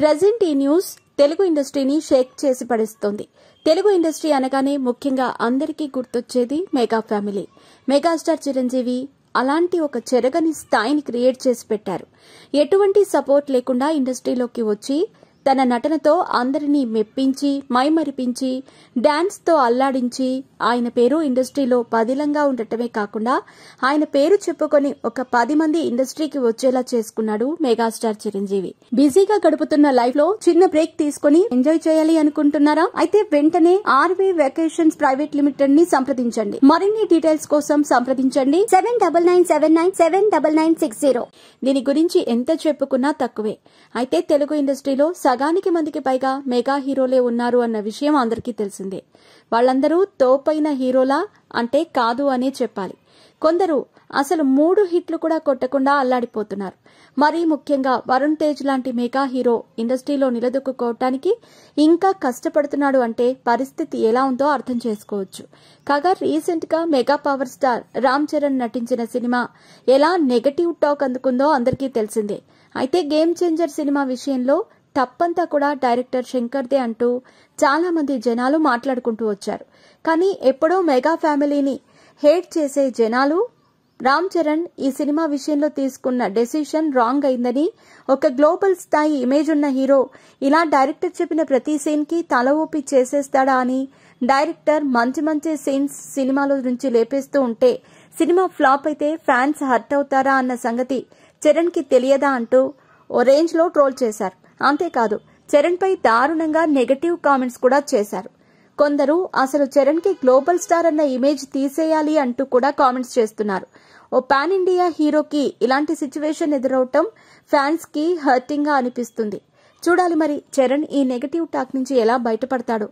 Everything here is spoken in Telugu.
ప్రెజెంట్ ఈ న్యూస్ తెలుగు ఇండస్ట్రీని షేక్ చేసి పడేస్తోంది. తెలుగు ఇండస్ట్రీ అనగానే ముఖ్యంగా అందరికీ గుర్తొచ్చేది మెగా ఫ్యామిలీ. మెగాస్టార్ చిరంజీవి అలాంటి ఒక చెరగని స్థాయిని క్రియేట్ చేసి పెట్టారు. ఎటువంటి సపోర్ట్ లేకుండా ఇండస్ట్రీలోకి వచ్చి తన నటనతో అందరినీ మెప్పించి మైమరిపించి డాన్స్ తో అల్లాడించి ఆయన పేరు ఇండస్ట్రీలో పదిలంగా ఉండటమే కాకుండా ఆయన పేరు చెప్పుకొని ఒక 10 మంది ఇండస్ట్రీకి వచ్చేలా చేసుకున్నాడు మెగాస్టార్ చిరంజీవి. బిజీగా గడుపుతున్న లైఫ్ లో చిన్న బ్రేక్ తీసుకుని ఎంజాయ్ చేయాలి అనుకుంటున్నారా? అయితే వెంటనే ఆర్వీ వెకేషన్స్ ప్రైవేట్ లిమిటెడ్ ని సంప్రదించండి. మరిన్ని డీటెయిల్స్ కోసం సంప్రదించండి 7997979960. దీని గురించి ఎంత చెప్పుకున్నా తక్కువే. అయితే తెలుగు ఇండస్ట్రీలో సగానికి మందికి పైగా మెగా హీరోలే ఉన్నారు అన్న విషయం అందరికీ తెలిసిందే. వాళ్ళందరూ తోపైన హీరోలా అంటే కాదు అనే చెప్పాలి. కొందరు అసలు 3 హిట్లు కూడా కొట్టకుండా అల్లాడిపోతున్నారు. మరీ ముఖ్యంగా వరుణ్ తేజ్ లాంటి మెగా హీరో ఇండస్ట్రీలో నిలదొక్కుకోవటానికి ఇంకా కష్టపడుతున్నాడు అంటే పరిస్థితి ఎలా ఉందో అర్థం చేసుకోవచ్చు. కాగా రీసెంట్ గా mega power star Ram Charan నటించిన సినిమా ఎలా నెగటివ్ టాక్ అందుకుందో అందరికీ తెలిసిందే. అయితే గేమ్ చేంజర్ సినిమా విషయంలో తప్పంతా కూడా డైరెక్టర్ శంకర్దే అంటూ చాలా మంది జనాలు మాట్లాడుకుంటూ వచ్చారు. కానీ ఎప్పుడో మెగా ఫ్యామిలీని హేట్ చేసే జనాలు రామ్ చరణ్ ఈ సినిమా విషయంలో తీసుకున్న డెసిషన్ రాంగ్ అయిందని, ఒక గ్లోబల్ స్థాయి ఇమేజ్ ఉన్న హీరో ఇలా డైరెక్టర్ చెప్పిన ప్రతి సీన్ కి తల ఊపి చేసేస్తాడా అని, డైరెక్టర్ మంచి మంచి సీన్స్ సినిమాలో నుంచి లేపేస్తూ ఉంటే సినిమా ఫ్లాప్ అయితే ఫ్యాన్స్ హర్ట్ అవుతారా అన్న సంగతి చరణ్ కి తెలియదా అంటూ ఓ రేంజ్ లో ట్రోల్ చేశారు. అంతేకాదు చరణ్ పై దారుణంగా నెగటివ్ కామెంట్స్ కూడా చేశారు. కొందరు అసలు చరణ్ కి గ్లోబల్ స్టార్ అన్న ఇమేజ్ తీసేయాలి అంటూ కూడా కామెంట్స్ చేస్తున్నారు. ఓ పాన్ ఇండియా హీరోకి ఇలాంటి సిచ్యువేషన్ ఎదురవటం ఫ్యాన్స్ కి హర్టింగ్ గా అనిపిస్తుంది. చూడాలి మరి చరణ్ ఈ నెగటివ్ టాక్ నుంచి ఎలా బయటపడతాడో.